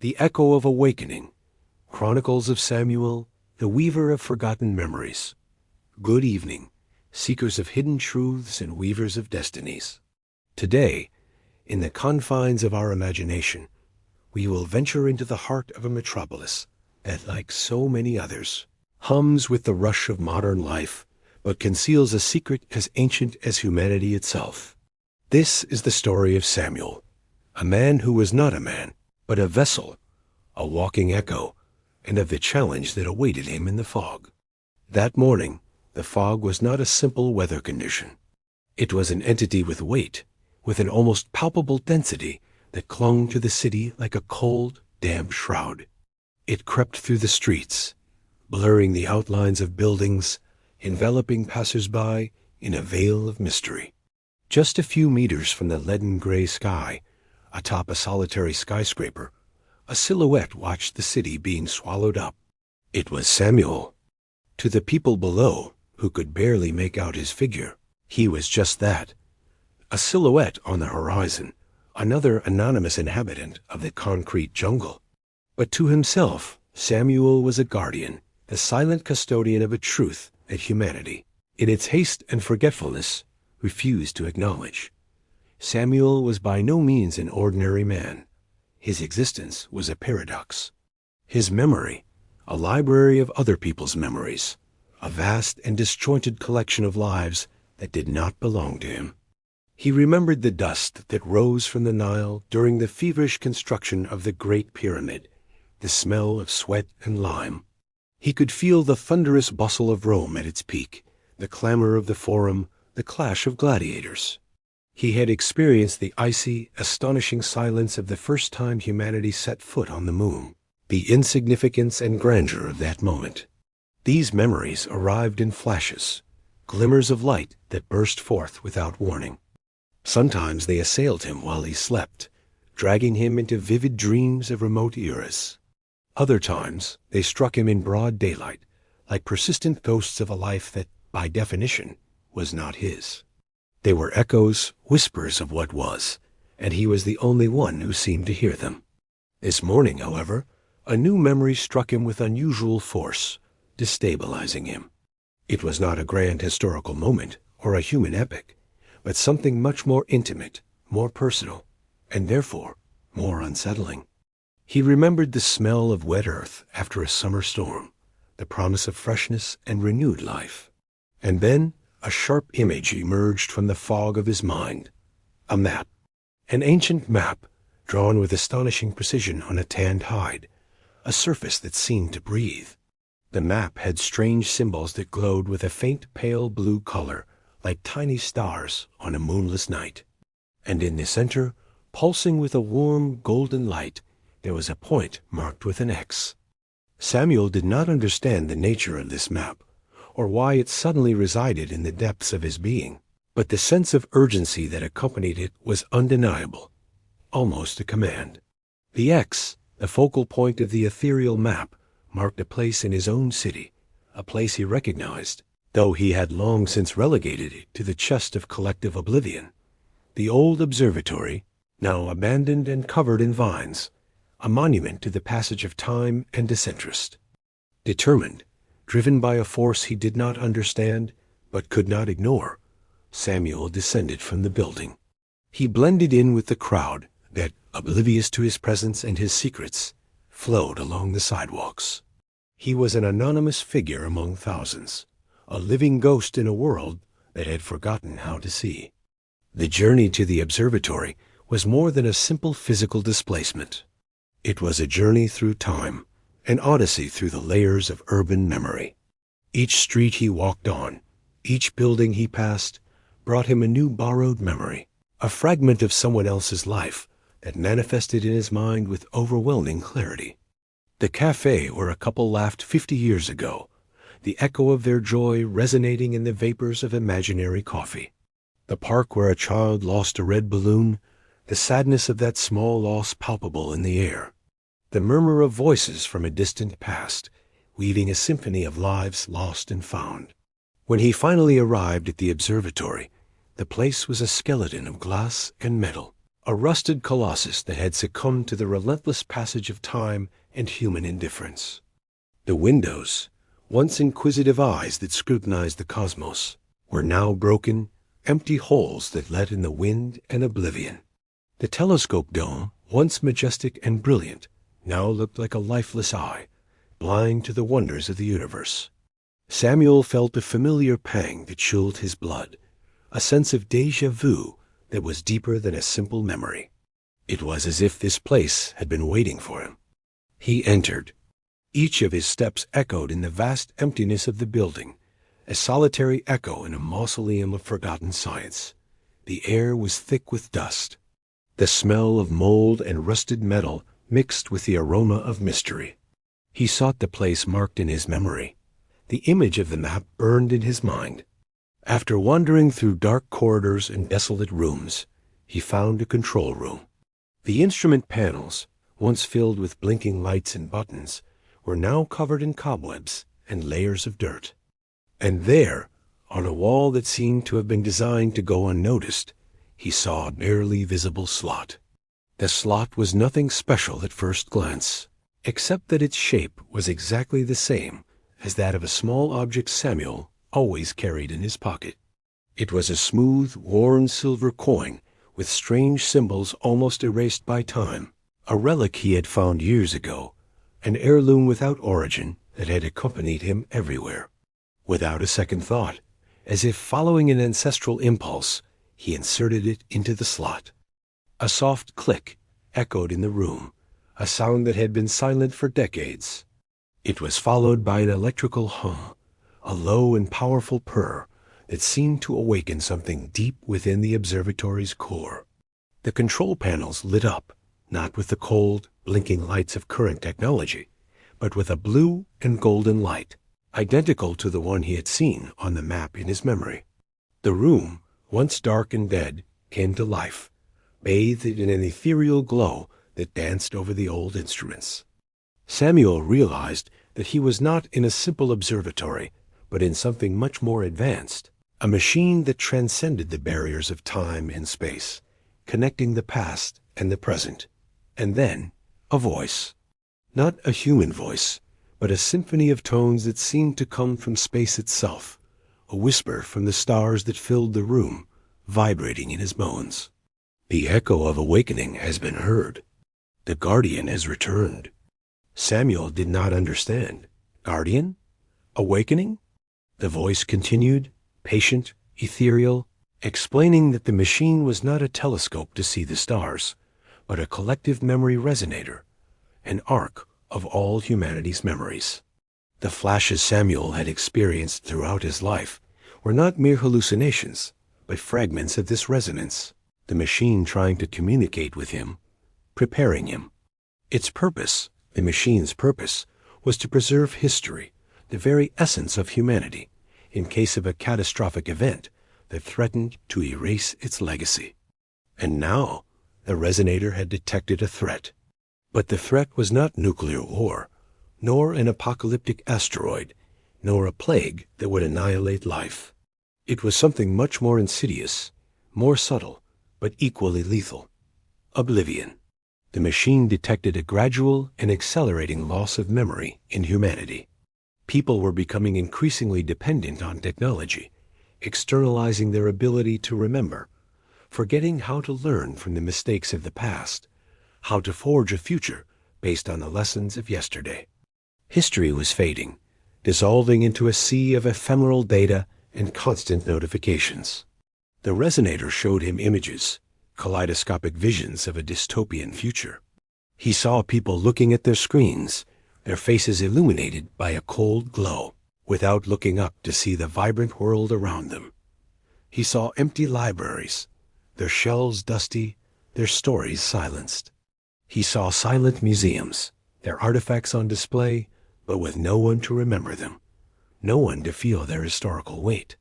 The Echo of Awakening, Chronicles of Samuel, the Weaver of Forgotten Memories. Good evening, seekers of hidden truths and weavers of destinies. Today, in the confines of our imagination, we will venture into the heart of a metropolis that, like so many others, hums with the rush of modern life, but conceals a secret as ancient as humanity itself. This is the story of Samuel, a man who was not a man, but a vessel, a walking echo, and of the challenge that awaited him in the fog. That morning, the fog was not a simple weather condition. It was an entity with weight, with an almost palpable density that clung to the city like a cold, damp shroud. It crept through the streets, blurring the outlines of buildings, enveloping passers-by in a veil of mystery. Just a few meters from the leaden gray sky, atop a solitary skyscraper, a silhouette watched the city being swallowed up. It was Samuel. To the people below, who could barely make out his figure, he was just that. A silhouette on the horizon, another anonymous inhabitant of the concrete jungle. But to himself, Samuel was a guardian, the silent custodian of a truth that humanity, in its haste and forgetfulness, refused to acknowledge. Samuel was by no means an ordinary man. His existence was a paradox. His memory, a library of other people's memories, a vast and disjointed collection of lives that did not belong to him. He remembered the dust that rose from the Nile during the feverish construction of the Great Pyramid, the smell of sweat and lime. He could feel the thunderous bustle of Rome at its peak, the clamor of the Forum, the clash of gladiators. He had experienced the icy, astonishing silence of the first time humanity set foot on the moon, the insignificance and grandeur of that moment. These memories arrived in flashes, glimmers of light that burst forth without warning. Sometimes they assailed him while he slept, dragging him into vivid dreams of remote eras. Other times they struck him in broad daylight, like persistent ghosts of a life that, by definition, was not his. They were echoes, whispers of what was, and he was the only one who seemed to hear them. This morning, however, a new memory struck him with unusual force, destabilizing him. It was not a grand historical moment or a human epic, but something much more intimate, more personal, and therefore more unsettling. He remembered the smell of wet earth after a summer storm, the promise of freshness and renewed life. And then a sharp image emerged from the fog of his mind. A map. An ancient map, drawn with astonishing precision on a tanned hide, a surface that seemed to breathe. The map had strange symbols that glowed with a faint pale blue color, like tiny stars on a moonless night. And in the center, pulsing with a warm golden light, there was a point marked with an X. Samuel did not understand the nature of this map, or why it suddenly resided in the depths of his being, but the sense of urgency that accompanied it was undeniable, almost a command. The X, the focal point of the ethereal map, marked a place in his own city, a place he recognized, though he had long since relegated it to the chest of collective oblivion. The old observatory, now abandoned and covered in vines, a monument to the passage of time and disinterest. Determined, driven by a force he did not understand, but could not ignore, Samuel descended from the building. He blended in with the crowd that, oblivious to his presence and his secrets, flowed along the sidewalks. He was an anonymous figure among thousands, a living ghost in a world that had forgotten how to see. The journey to the observatory was more than a simple physical displacement. It was a journey through time, an odyssey through the layers of urban memory. Each street he walked on, each building he passed, brought him a new borrowed memory, a fragment of someone else's life that manifested in his mind with overwhelming clarity. The cafe where a couple laughed 50 years ago, the echo of their joy resonating in the vapors of imaginary coffee. The park where a child lost a red balloon, the sadness of that small loss palpable in the air. The murmur of voices from a distant past, weaving a symphony of lives lost and found. When he finally arrived at the observatory, the place was a skeleton of glass and metal, a rusted colossus that had succumbed to the relentless passage of time and human indifference. The windows, once inquisitive eyes that scrutinized the cosmos, were now broken, empty holes that let in the wind and oblivion. The telescope dome, once majestic and brilliant, now looked like a lifeless eye, blind to the wonders of the universe. Samuel felt a familiar pang that chilled his blood, a sense of déjà vu that was deeper than a simple memory. It was as if this place had been waiting for him. He entered. Each of his steps echoed in the vast emptiness of the building, a solitary echo in a mausoleum of forgotten science. The air was thick with dust. The smell of mold and rusted metal mixed with the aroma of mystery. He sought the place marked in his memory. The image of the map burned in his mind. After wandering through dark corridors and desolate rooms, he found a control room. The instrument panels, once filled with blinking lights and buttons, were now covered in cobwebs and layers of dirt. And there, on a wall that seemed to have been designed to go unnoticed, he saw a barely visible slot. The slot was nothing special at first glance, except that its shape was exactly the same as that of a small object Samuel always carried in his pocket. It was a smooth, worn silver coin with strange symbols almost erased by time, a relic he had found years ago, an heirloom without origin that had accompanied him everywhere. Without a second thought, as if following an ancestral impulse, he inserted it into the slot. A soft click echoed in the room, a sound that had been silent for decades. It was followed by an electrical hum, a low and powerful purr that seemed to awaken something deep within the observatory's core. The control panels lit up, not with the cold, blinking lights of current technology, but with a blue and golden light, identical to the one he had seen on the map in his memory. The room, once dark and dead, came to life, bathed in an ethereal glow that danced over the old instruments. Samuel realized that he was not in a simple observatory, but in something much more advanced, a machine that transcended the barriers of time and space, connecting the past and the present. And then, a voice. Not a human voice, but a symphony of tones that seemed to come from space itself, a whisper from the stars that filled the room, vibrating in his bones. The echo of awakening has been heard. The guardian has returned. Samuel did not understand. Guardian? Awakening? The voice continued, patient, ethereal, explaining that the machine was not a telescope to see the stars, but a collective memory resonator, an arc of all humanity's memories. The flashes Samuel had experienced throughout his life were not mere hallucinations, but fragments of this resonance, the machine trying to communicate with him, preparing him. Its purpose, the machine's purpose, was to preserve history, the very essence of humanity, in case of a catastrophic event that threatened to erase its legacy. And now, the resonator had detected a threat. But the threat was not nuclear war, nor an apocalyptic asteroid, nor a plague that would annihilate life. It was something much more insidious, more subtle, but equally lethal. Oblivion. The machine detected a gradual and accelerating loss of memory in humanity. People were becoming increasingly dependent on technology, externalizing their ability to remember, forgetting how to learn from the mistakes of the past, how to forge a future based on the lessons of yesterday. History was fading, dissolving into a sea of ephemeral data and constant notifications. The resonator showed him images, kaleidoscopic visions of a dystopian future. He saw people looking at their screens, their faces illuminated by a cold glow, without looking up to see the vibrant world around them. He saw empty libraries, their shelves dusty, their stories silenced. He saw silent museums, their artifacts on display, but with no one to remember them, no one to feel their historical weight.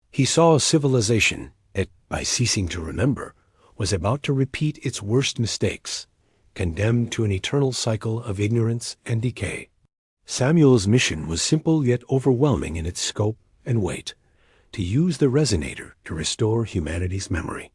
He saw a civilization that, by ceasing to remember, was about to repeat its worst mistakes, condemned to an eternal cycle of ignorance and decay. Samuel's mission was simple yet overwhelming in its scope and weight, to use the resonator to restore humanity's memory.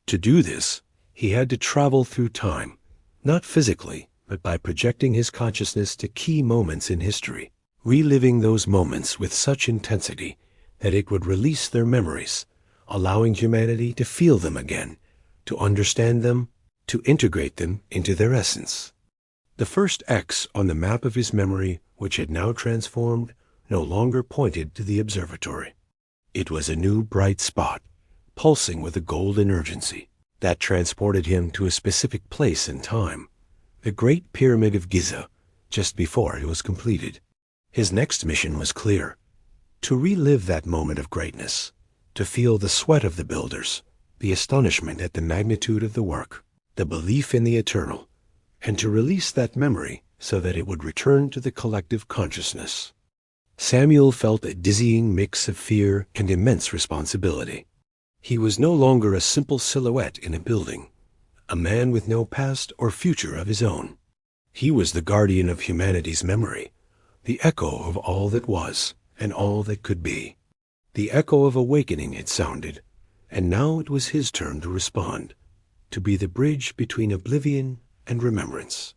To do this, He had to travel through time, not physically, but by projecting his consciousness to key moments in history, reliving those moments with such intensity that it would release their memories, allowing humanity to feel them again, to understand them, to integrate them into their essence. The first X on the map of his memory, which had now transformed, no longer pointed to the observatory. It was a new bright spot, pulsing with a golden urgency, that transported him to a specific place and time, the Great Pyramid of Giza, just before it was completed. His next mission was clear: to relive that moment of greatness, to feel the sweat of the builders, the astonishment at the magnitude of the work, the belief in the eternal, and to release that memory so that it would return to the collective consciousness. Samuel felt a dizzying mix of fear and immense responsibility. He was no longer a simple silhouette in a building, a man with no past or future of his own. He was the guardian of humanity's memory, the echo of all that was and all that could be. The echo of awakening had sounded, and now it was his turn to respond, to be the bridge between oblivion and remembrance.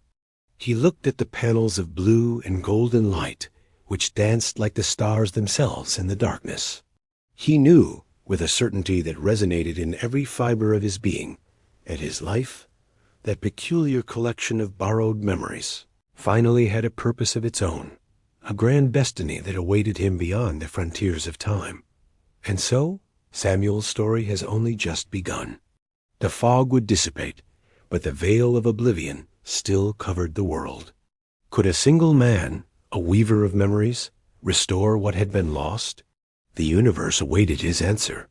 He looked at the panels of blue and golden light, which danced like the stars themselves in the darkness. He knew, with a certainty that resonated in every fiber of his being, that his life, that peculiar collection of borrowed memories, finally had a purpose of its own, a grand destiny that awaited him beyond the frontiers of time. And so, Samuel's story has only just begun. The fog would dissipate, but the veil of oblivion still covered the world. Could a single man, a weaver of memories, restore what had been lost? The universe awaited his answer.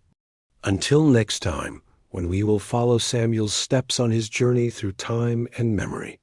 Until next time, when we will follow Samuel's steps on his journey through time and memory.